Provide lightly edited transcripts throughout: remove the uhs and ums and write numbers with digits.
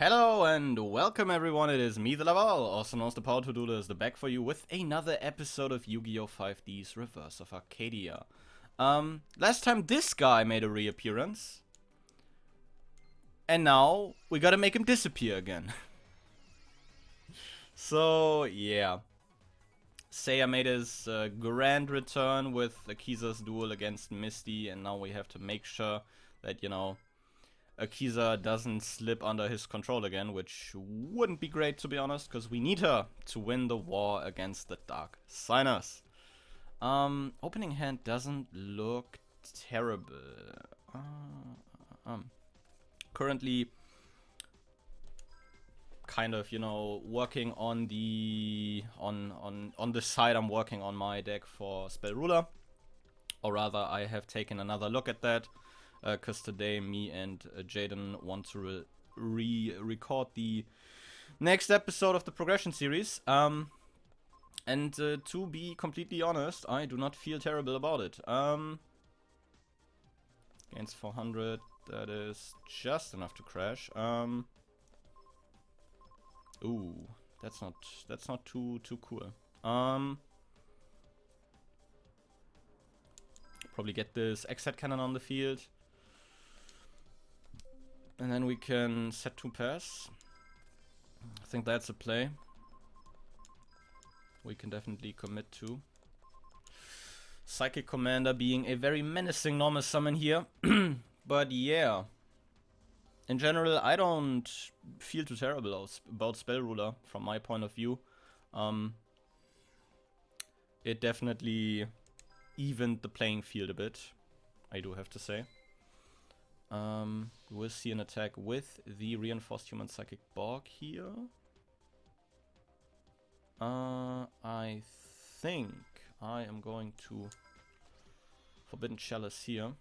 Hello and welcome everyone, it is me, the Laval, also known as the Power To Do List, back for you with another episode of Yu-Gi-Oh! 5D's Reverse of Arcadia. Last time this guy made a reappearance, and now we gotta make him disappear again. So, yeah. Seiya made his grand return with Akizas duel against Misty, and now we have to make sure that, Akiza doesn't slip under his control again, which wouldn't be great to be honest, because we need her to win the war against the Dark Signers. Opening hand doesn't look terrible. Currently, kind of, working on the on the side. I'm working on my deck for Spell Ruler, or rather, I have taken another look at that. Because today me and Jaden want to record the next episode of the progression series. And to be completely honest, I do not feel terrible about it. Against 400, that is just enough to crash. Ooh, that's not too cool. Probably get this X-Head Cannon on the field. And then we can set 2 pairs. I think that's a play we can definitely commit to. Psychic Commander being a very menacing normal summon here. But yeah, in general, I don't feel too terrible about Spell Ruler from my point of view. It definitely evened the playing field a bit, I do have to say. We'll see an attack with the Reinforced Human Psychic Borg here. I think I am going to Forbidden Chalice here.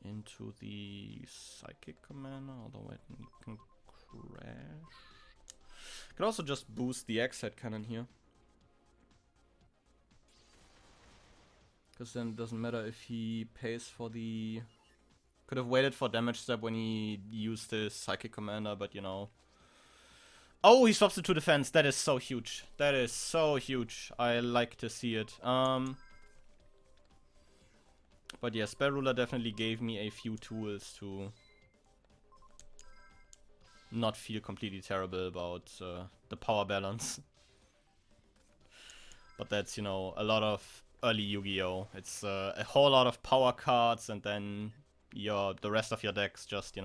Into the Psychic Commander, although it can crash. Could also just boost the X-Head Cannon here. Because then it doesn't matter if he pays for the... Could have waited for damage step when he used his Psychic Commander, but Oh, he swaps it to defense. That is so huge. That is so huge. I like to see it. But yeah, Spell Ruler definitely gave me a few tools to not feel completely terrible about the power balance. But that's, a lot of early Yu-Gi-Oh! It's a whole lot of power cards, and then the rest of your deck's just,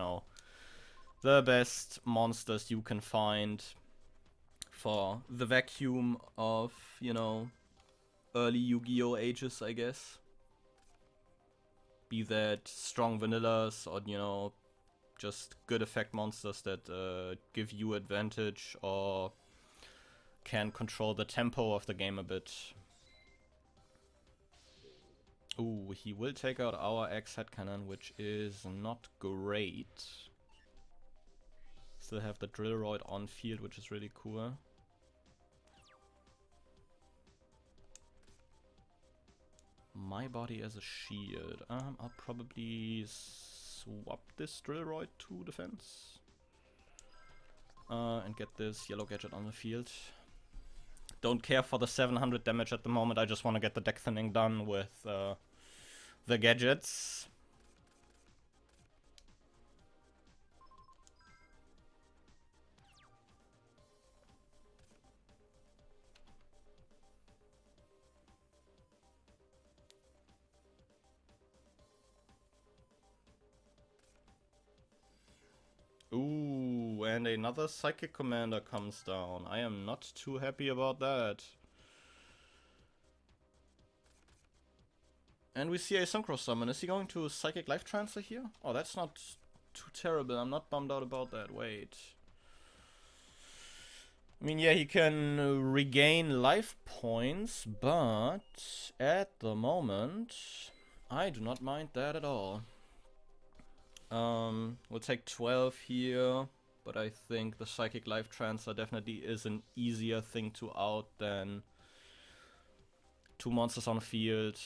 the best monsters you can find for the vacuum of, early Yu-Gi-Oh! Ages, I guess. Be that strong vanillas or, just good effect monsters that give you advantage or can control the tempo of the game a bit. Ooh, he will take out our X-Head Cannon, which is not great. Still have the Drillroid on field, which is really cool. My body as a shield. I'll probably swap this Drillroid to defense. And get this yellow gadget on the field. Don't care for the 700 damage at the moment, I just want to get the deck thinning done with the gadgets. Ooh, and another Psychic Commander comes down. I am not too happy about that. And we see a Synchro Summon. Is he going to Psychic Life Transfer here? Oh, that's not too terrible. I'm not bummed out about that. Wait. I mean, yeah, he can regain life points, but at the moment, I do not mind that at all. We'll take 12 here, but I think the Psychic Life Transfer definitely is an easier thing to out than 2 monsters on the field.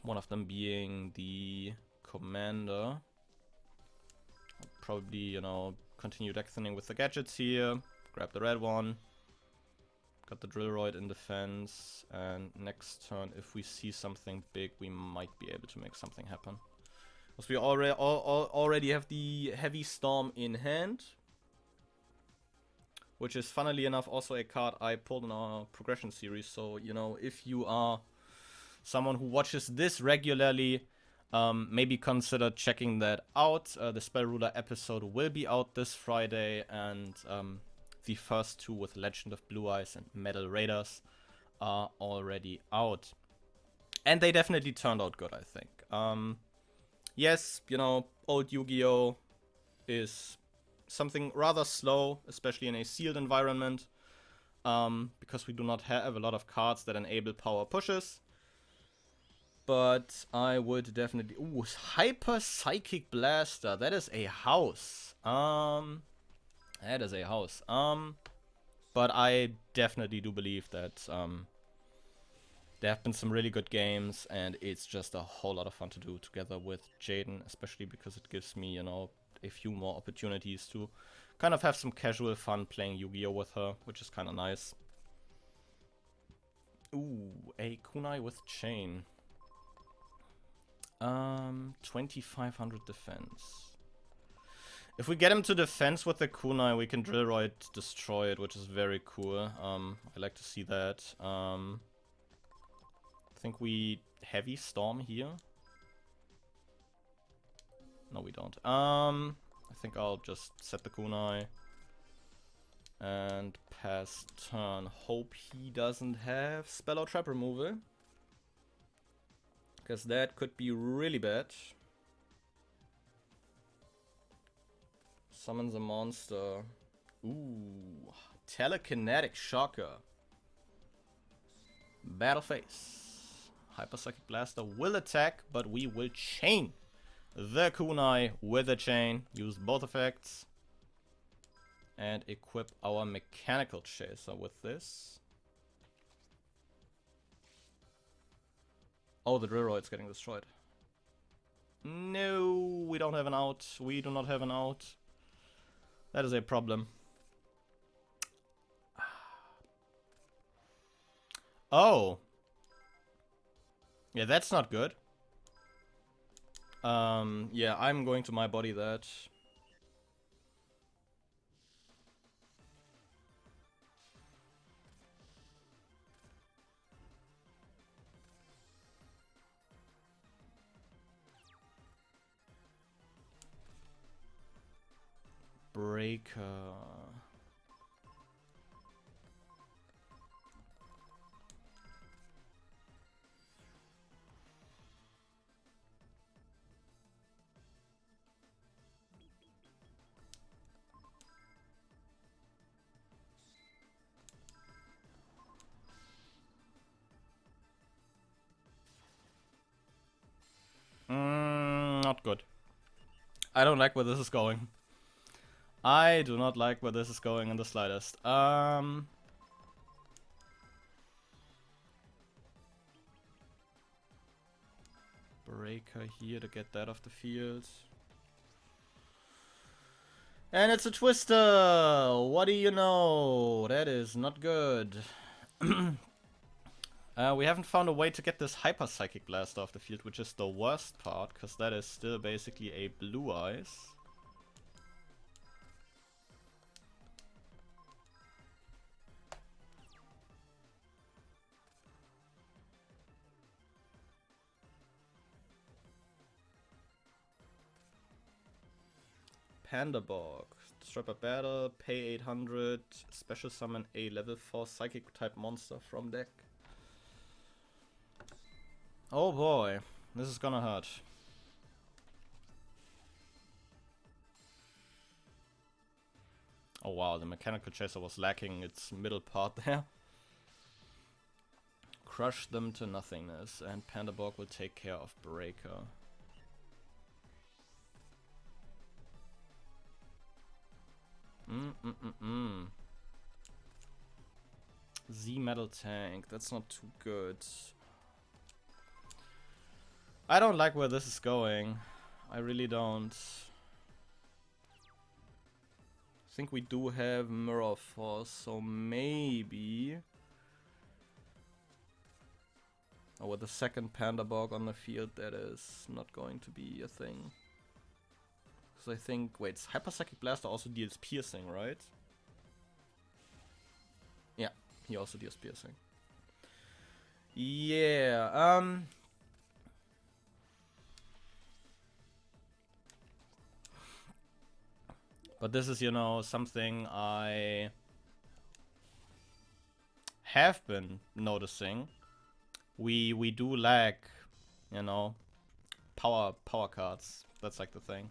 One of them being the commander. I'll probably, you know, continue deck thinning with the gadgets here. Grab the red one. Got the Drillroid in defense. And next turn, if we see something big, we might be able to make something happen. Because we already have the Heavy Storm in hand. Which is, funnily enough, also a card I pulled in our progression series. So, you know, if you are someone who watches this regularly, maybe consider checking that out. The Spell Ruler episode will be out this Friday, and the first two with Legend of Blue Eyes and Metal Raiders are already out. And they definitely turned out good, I think. Yes, you know, old Yu-Gi-Oh! Is something rather slow, especially in a sealed environment, because we do not have a lot of cards that enable power pushes. But I would definitely... Ooh, Hyper Psychic Blaster. That is a house. That is a house. But I definitely do believe that there have been some really good games, and it's just a whole lot of fun to do together with Jaden, especially because it gives me, you know, a few more opportunities to kind of have some casual fun playing Yu-Gi-Oh! With her, which is kind of nice. Ooh, a kunai with chain. 2500 defense. If we get him to defense with the kunai, we can Drillroid destroy it, which is very cool. I like to see that. I think we Heavy Storm here. No, we don't. I think I'll just set the kunai and pass turn. Hope he doesn't have spell or trap removal, because that could be really bad. Summons a monster. Ooh, Telekinetic Shocker. Battle phase. Hyper Psychic Blaster will attack, but we will chain the kunai with a chain. Use both effects. And equip our Mechanical Chaser with this. Oh, the Drillroid's getting destroyed. No, we don't have an out. We do not have an out. That is a problem. Oh. Yeah, that's not good. Yeah, I'm going to my body that. Breaker. Not good. I don't like where this is going. I do not like where this is going in the slightest. Breaker here to get that off the field. And it's a Twister! What do you know? That is not good. We haven't found a way to get this Hyper Psychic Blast off the field, which is the worst part, because that is still basically a Blue Eyes. Pandaborg. Strap a battle, pay 800, special summon a level 4 Psychic type monster from deck. Oh boy, this is gonna hurt. Oh wow, the Mechanical Chaser was lacking its middle part there. Crush them to nothingness, and Pandaborg will take care of Breaker. Z Metal Tank, that's not too good. I don't like where this is going. I really don't. I think we do have Mirror Force, so maybe... Oh, with the second Pandaborg on the field, that is not going to be a thing. Because I think... Wait, Hyper Psychic Blaster also deals piercing, right? Yeah, he also deals piercing. Yeah, but this is, you know, something I have been noticing. We do lack, you know, power cards. That's like the thing.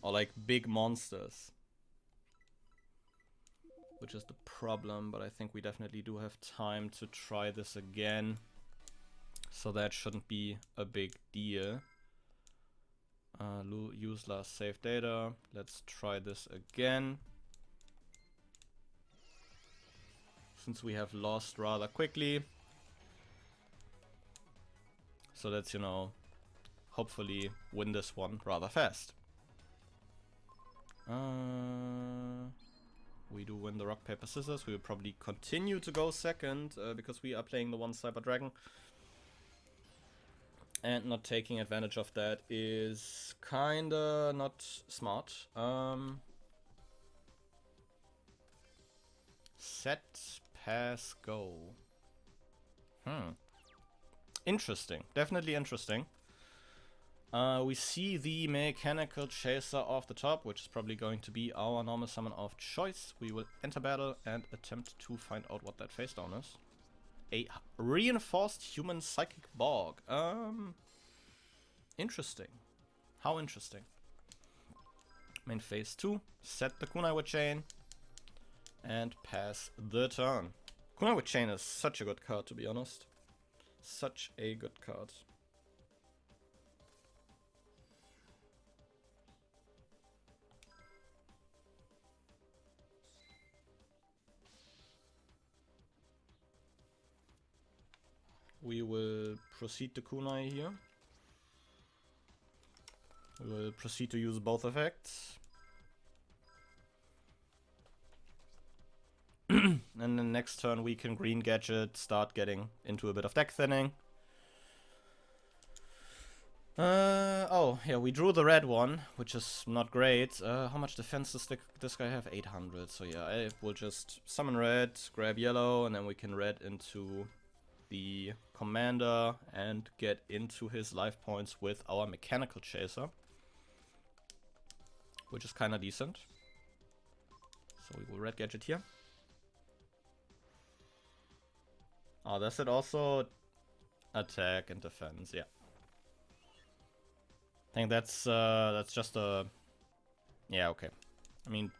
Or like big monsters. Which is the problem, but I think we definitely do have time to try this again. So that shouldn't be a big deal. Use last save data. Let's try this again. Since we have lost rather quickly. So let's, you know, hopefully win this one rather fast. We do win the rock, paper, scissors. We will probably continue to go second because we are playing the one Cyber Dragon. And not taking advantage of that is kinda not smart. Set, pass, go. Interesting. Definitely interesting. We see the Mechanical Chaser off the top, which is probably going to be our normal summon of choice. We will enter battle and attempt to find out what that face down is. A reinforced human psychic Borg. Interesting. How interesting. Main phase 2. Set the Kunai with Chain. And pass the turn. Kunai with Chain is such a good card, to be honest. Such a good card. We will proceed to Kunai here. We will proceed to use both effects. And then next turn we can green gadget, start getting into a bit of deck thinning. Oh, yeah, we drew the red one, which is not great. How much defense does this guy have? 800, so yeah, I will just summon red, grab yellow, and then we can red into the commander and get into his life points with our Mechanical Chaser. Which is kinda decent. So we will red gadget here. Oh, does it also attack and defense? Yeah. I think that's just a... Yeah, okay. I mean,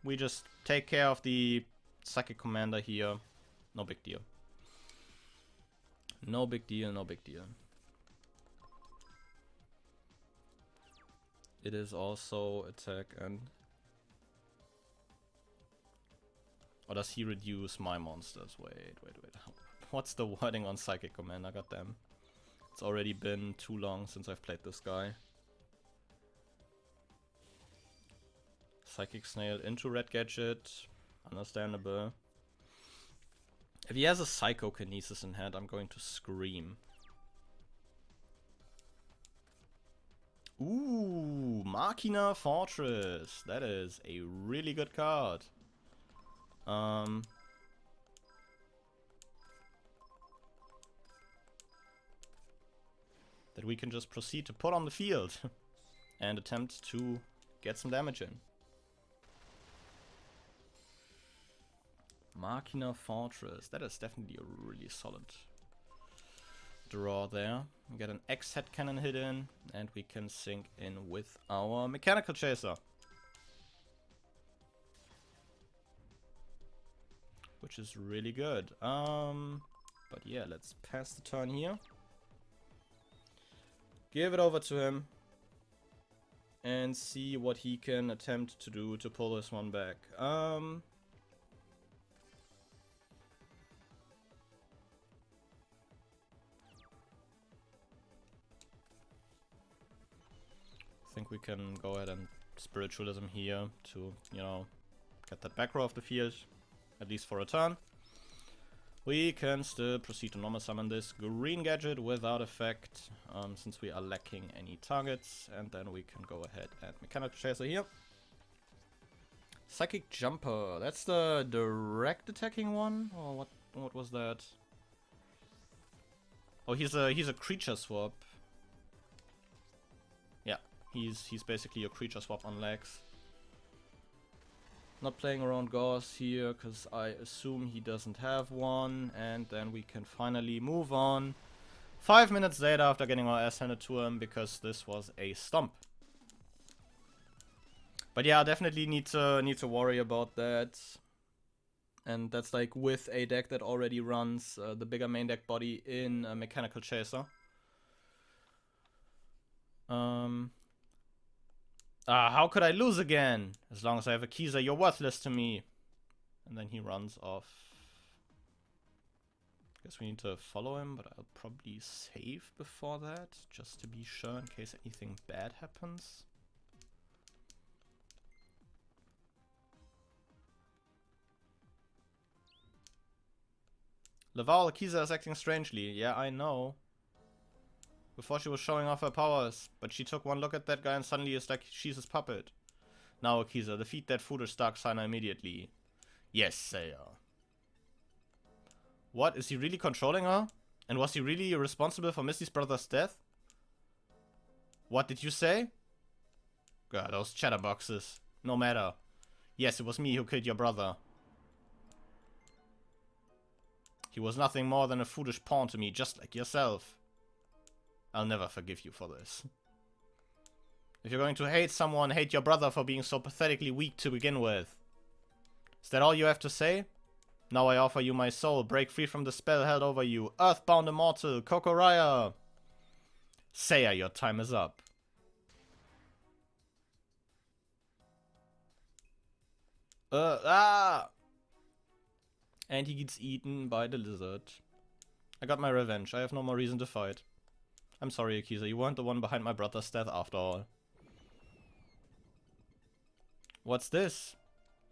we just take care of the Psychic Commander here. No big deal. No big deal, no big deal. It is also attack and... Or does he reduce my monsters? Wait. What's the wording on Psychic Commander? Goddamn. It's already been too long since I've played this guy. Psychic Snail into red gadget. Understandable. If he has a Psychokinesis in hand, I'm going to scream. Ooh, Machina Fortress. That is a really good card. That we can just proceed to put on the field and attempt to get some damage in. Machina Fortress. That is definitely a really solid draw there. We get an X-Head Cannon hit in, and we can sink in with our Mechanical Chaser. Which is really good. But yeah, let's pass the turn here. Give it over to him. And see what he can attempt to do to pull this one back. think we can go ahead and Spiritualism here to, you know, get that back row of the field, at least for a turn. We can still proceed to normal summon this green gadget without effect, since we are lacking any targets, and then we can go ahead and Mechanical Chaser here. Psychic Jumper, that's the direct attacking one? Or what was that? Oh, he's a creature swap. Yeah, he's basically a creature swap on legs. Not playing around Gauss here, because I assume he doesn't have one. And then we can finally move on 5 minutes later after getting our ass handed to him, because this was a stomp. But yeah, I definitely need to worry about that. And that's like with a deck that already runs the bigger main deck body in a Mechanical Chaser. How could I lose again? As long as I have Akizas, you're worthless to me. And then he runs off. Guess we need to follow him, but I'll probably save before that, just to be sure in case anything bad happens. Laval, Akizas is acting strangely. Yeah, I know. Before she was showing off her powers, but she took one look at that guy and suddenly it's like she's his puppet. Now, Akizas, defeat that foolish Dark Signer immediately. Yes, sire. What? Is he really controlling her? And was he really responsible for Misty's brother's death? What did you say? God, those chatterboxes. No matter. Yes, it was me who killed your brother. He was nothing more than a foolish pawn to me, just like yourself. I'll never forgive you for this. If you're going to hate someone, hate your brother for being so pathetically weak to begin with. Is that all you have to say? Now I offer you my soul. Break free from the spell held over you. Earthbound immortal, Kokoraya. Seiya, your time is up. And he gets eaten by the lizard. I got my revenge. I have no more reason to fight. I'm sorry, Akizas. You weren't the one behind my brother's death after all. What's this?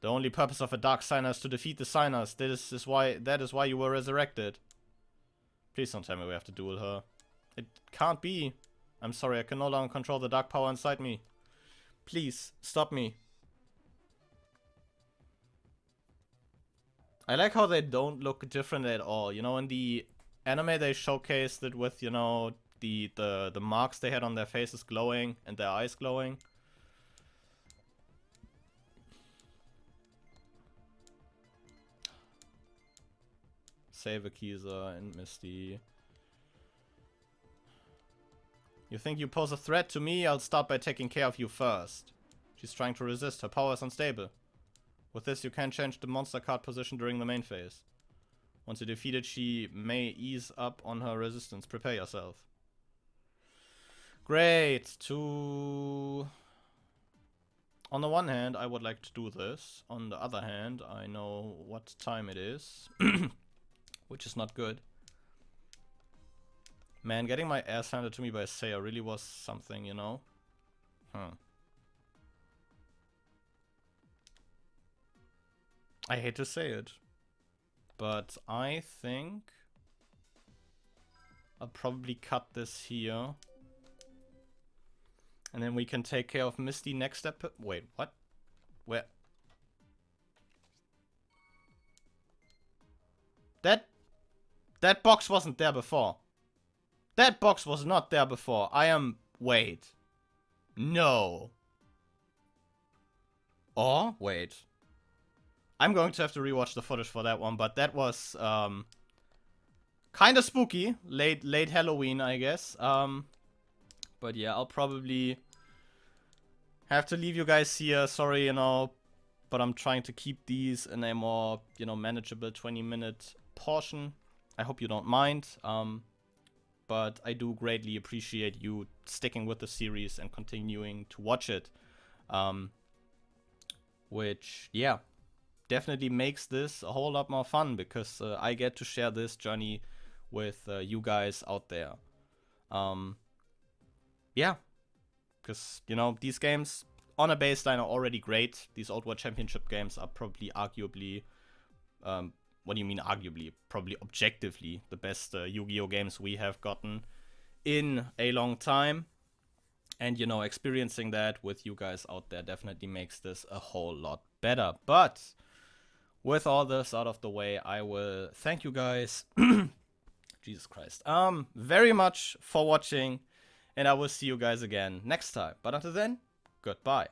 The only purpose of a Dark Signer is to defeat the Signers. That is why you were resurrected. Please don't tell me we have to duel her. It can't be. I'm sorry, I can no longer control the dark power inside me. Please, stop me. I like how they don't look different at all. You know, in the anime they showcased it with, you know, the marks they had on their faces glowing and their eyes glowing. Save Akizas and Misty. You think you pose a threat to me? I'll start by taking care of you first. She's trying to resist. Her power is unstable. With this, you can change the monster card position during the main phase. Once you defeat it, she may ease up on her resistance. Prepare yourself. Great. On the one hand, I would like to do this. On the other hand, I know what time it is. Which is not good. Man, getting my ass handed to me by Seiya really was something, you know? I hate to say it, but I think I'll probably cut this here. And then we can take care of Misty next step. Wait, what? Where? That box wasn't there before. That box was not there before. Wait. No. Or, wait. I'm going to have to rewatch the footage for that one, but that was kind of spooky. Late Halloween, I guess. But yeah, I'll probably have to leave you guys here. Sorry, you know, but I'm trying to keep these in a more, you know, manageable 20-minute portion. I hope you don't mind. But I do greatly appreciate you sticking with the series and continuing to watch it. Which, yeah, definitely makes this a whole lot more fun because I get to share this journey with you guys out there. Yeah, Because, you know, these games on a baseline are already great. These Old World Championship games are probably arguably, what do you mean arguably? Probably objectively the best Yu-Gi-Oh games we have gotten in a long time. And, you know, experiencing that with you guys out there definitely makes this a whole lot better. But with all this out of the way, I will thank you guys, Jesus Christ, very much for watching. And I will see you guys again next time. But until then, goodbye.